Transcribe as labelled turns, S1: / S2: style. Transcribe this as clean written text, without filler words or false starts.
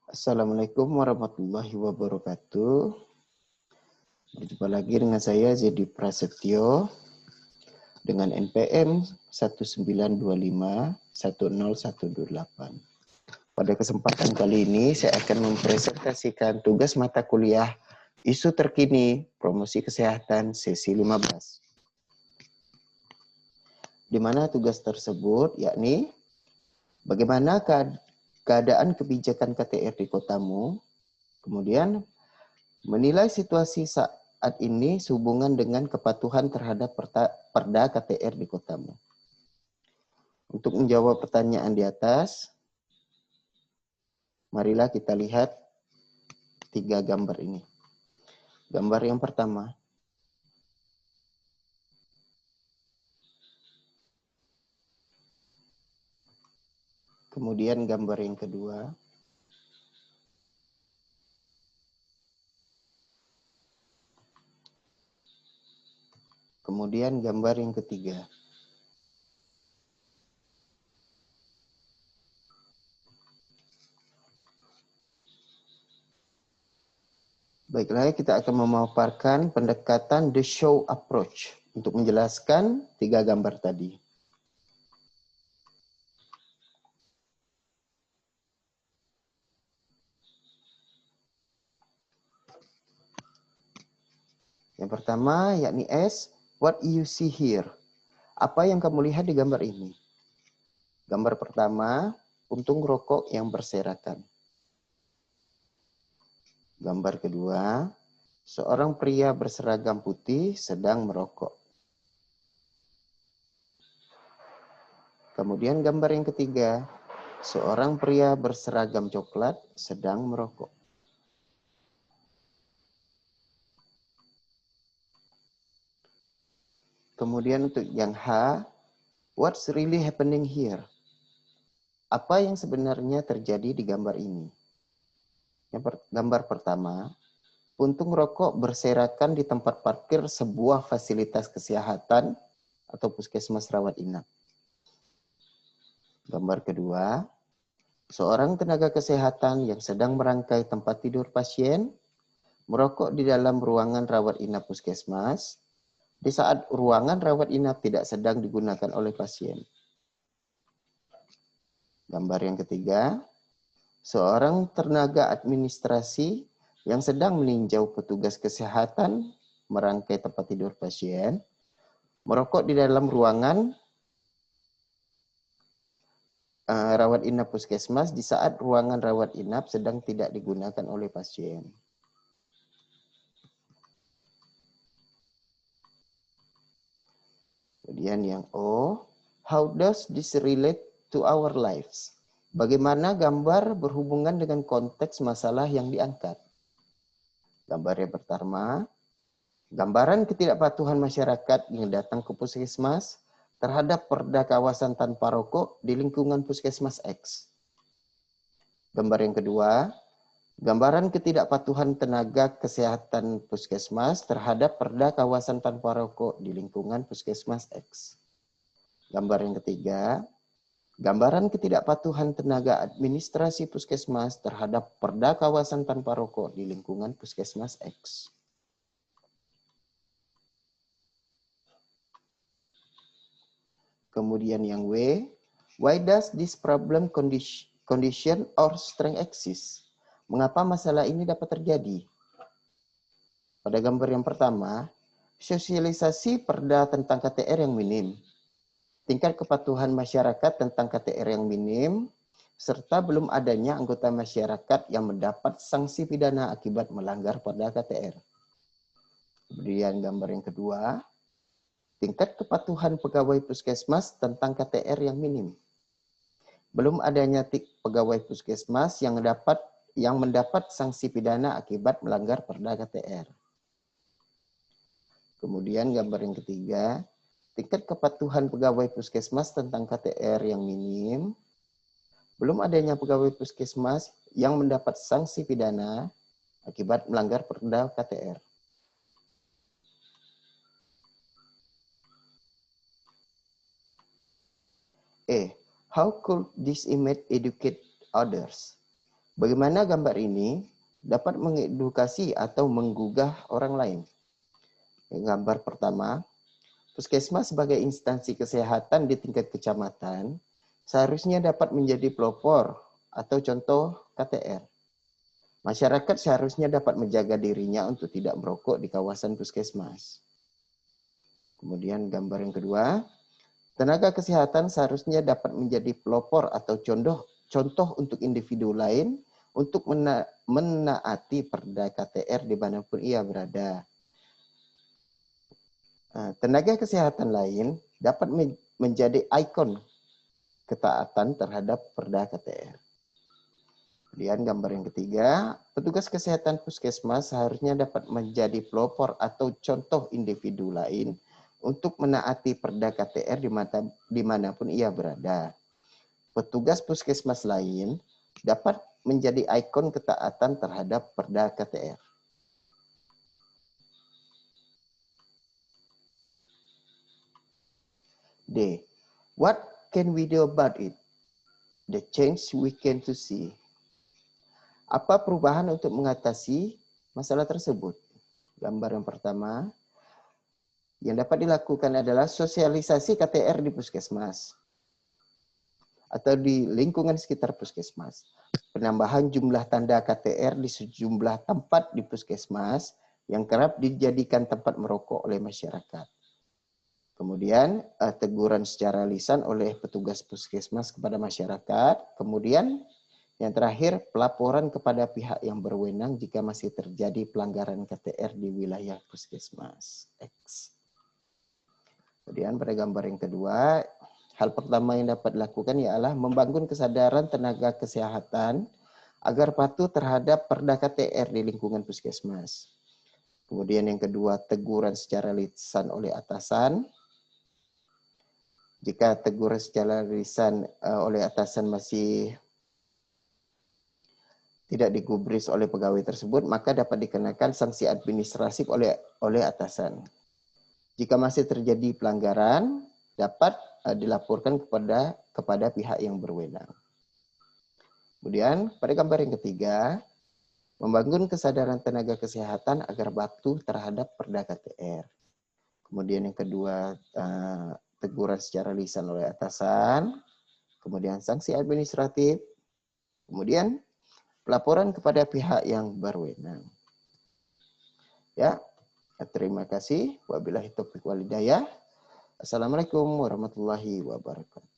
S1: Assalamualaikum warahmatullahi wabarakatuh. Berjumpa lagi dengan saya Zedi Prasetyo dengan NPM 19251018. Pada kesempatan kali ini saya akan mempresentasikan tugas mata kuliah Isu Terkini Promosi Kesehatan sesi 15. Di mana tugas tersebut yakni bagaimana keadaan kebijakan KTR di kotamu, kemudian menilai situasi saat ini sehubungan dengan kepatuhan terhadap Perda KTR di kotamu. Untuk menjawab pertanyaan di atas, marilah kita lihat 3 gambar ini. Gambar yang pertama. Kemudian gambar yang kedua. Kemudian gambar yang ketiga. Baiklah, kita akan memaparkan pendekatan the show approach untuk menjelaskan 3 gambar tadi. Yang pertama yakni S, what you see here. Apa yang kamu lihat di gambar ini? Gambar pertama, puntung rokok yang berserakan. Gambar kedua, seorang pria berseragam putih sedang merokok. Kemudian gambar yang ketiga, seorang pria berseragam coklat sedang merokok. Kemudian untuk yang H, what's really happening here? Apa yang sebenarnya terjadi di gambar ini? Gambar pertama, puntung rokok berserakan di tempat parkir sebuah fasilitas kesehatan atau puskesmas rawat inap. Gambar kedua, seorang tenaga kesehatan yang sedang merangkai tempat tidur pasien merokok di dalam ruangan rawat inap puskesmas di saat ruangan rawat inap tidak sedang digunakan oleh pasien. Gambar yang ketiga, seorang tenaga administrasi yang sedang meninjau petugas kesehatan merangkai tempat tidur pasien merokok di dalam ruangan rawat inap puskesmas di saat ruangan rawat inap sedang tidak digunakan oleh pasien. Kemudian yang O, how does this relate to our lives? Bagaimana gambar berhubungan dengan konteks masalah yang diangkat? Gambar yang pertama, gambaran ketidakpatuhan masyarakat yang datang ke puskesmas terhadap perda kawasan tanpa rokok di lingkungan puskesmas X. Gambar yang kedua, gambaran ketidakpatuhan tenaga kesehatan puskesmas terhadap perda kawasan tanpa rokok di lingkungan puskesmas X. Gambar yang ketiga, gambaran ketidakpatuhan tenaga administrasi puskesmas terhadap perda kawasan tanpa rokok di lingkungan puskesmas X. Kemudian yang W, why does this problem condition or strength exist? Mengapa masalah ini dapat terjadi? Pada gambar yang pertama, sosialisasi perda tentang KTR yang minim, tingkat kepatuhan masyarakat tentang KTR yang minim, serta belum adanya anggota masyarakat yang mendapat sanksi pidana akibat melanggar perda KTR. Kemudian gambar yang kedua, tingkat kepatuhan pegawai puskesmas tentang KTR yang minim. Belum adanya pegawai puskesmas yang mendapat sanksi pidana akibat melanggar perda KTR. Kemudian gambar yang ketiga, tingkat kepatuhan pegawai puskesmas tentang KTR yang minim. Belum adanya pegawai puskesmas yang mendapat sanksi pidana akibat melanggar perda KTR. How could this image educate others? Bagaimana gambar ini dapat mengedukasi atau menggugah orang lain? Gambar pertama, puskesmas sebagai instansi kesehatan di tingkat kecamatan seharusnya dapat menjadi pelopor atau contoh KTR. Masyarakat seharusnya dapat menjaga dirinya untuk tidak merokok di kawasan puskesmas. Kemudian gambar yang kedua, tenaga kesehatan seharusnya dapat menjadi pelopor atau contoh untuk individu lain untuk menaati perda KTR dimanapun ia berada. Tenaga kesehatan lain dapat menjadi ikon ketaatan terhadap perda KTR. Kemudian gambar yang ketiga, petugas kesehatan puskesmas seharusnya dapat menjadi pelopor atau contoh individu lain untuk menaati perda KTR dimanapun ia berada. Petugas puskesmas lain dapat menjadi ikon ketaatan terhadap perda KTR. D. What can we do about it? The change we can to see. Apa perubahan untuk mengatasi masalah tersebut? Gambar yang pertama, yang dapat dilakukan adalah sosialisasi KTR di puskesmas atau di lingkungan sekitar puskesmas. Penambahan jumlah tanda KTR di sejumlah tempat di puskesmas yang kerap dijadikan tempat merokok oleh masyarakat. Kemudian teguran secara lisan oleh petugas puskesmas kepada masyarakat. Kemudian yang terakhir, pelaporan kepada pihak yang berwenang jika masih terjadi pelanggaran KTR di wilayah puskesmas X. Kemudian pada gambar yang kedua, hal pertama yang dapat dilakukan ialah membangun kesadaran tenaga kesehatan agar patuh terhadap perda KTR di lingkungan puskesmas. Kemudian yang kedua, teguran secara lisan oleh atasan. Jika teguran secara lisan oleh atasan masih tidak digubris oleh pegawai tersebut, maka dapat dikenakan sanksi administratif oleh atasan. Jika masih terjadi pelanggaran, dapat dilaporkan kepada pihak yang berwenang. Kemudian pada gambar yang ketiga, membangun kesadaran tenaga kesehatan agar patuh terhadap perda KTR. Kemudian yang kedua, teguran secara lisan oleh atasan. Kemudian sanksi administratif. Kemudian pelaporan kepada pihak yang berwenang. Ya, terima kasih. Wabillahi taufiq wal hidayah. Assalamualaikum warahmatullahi wabarakatuh.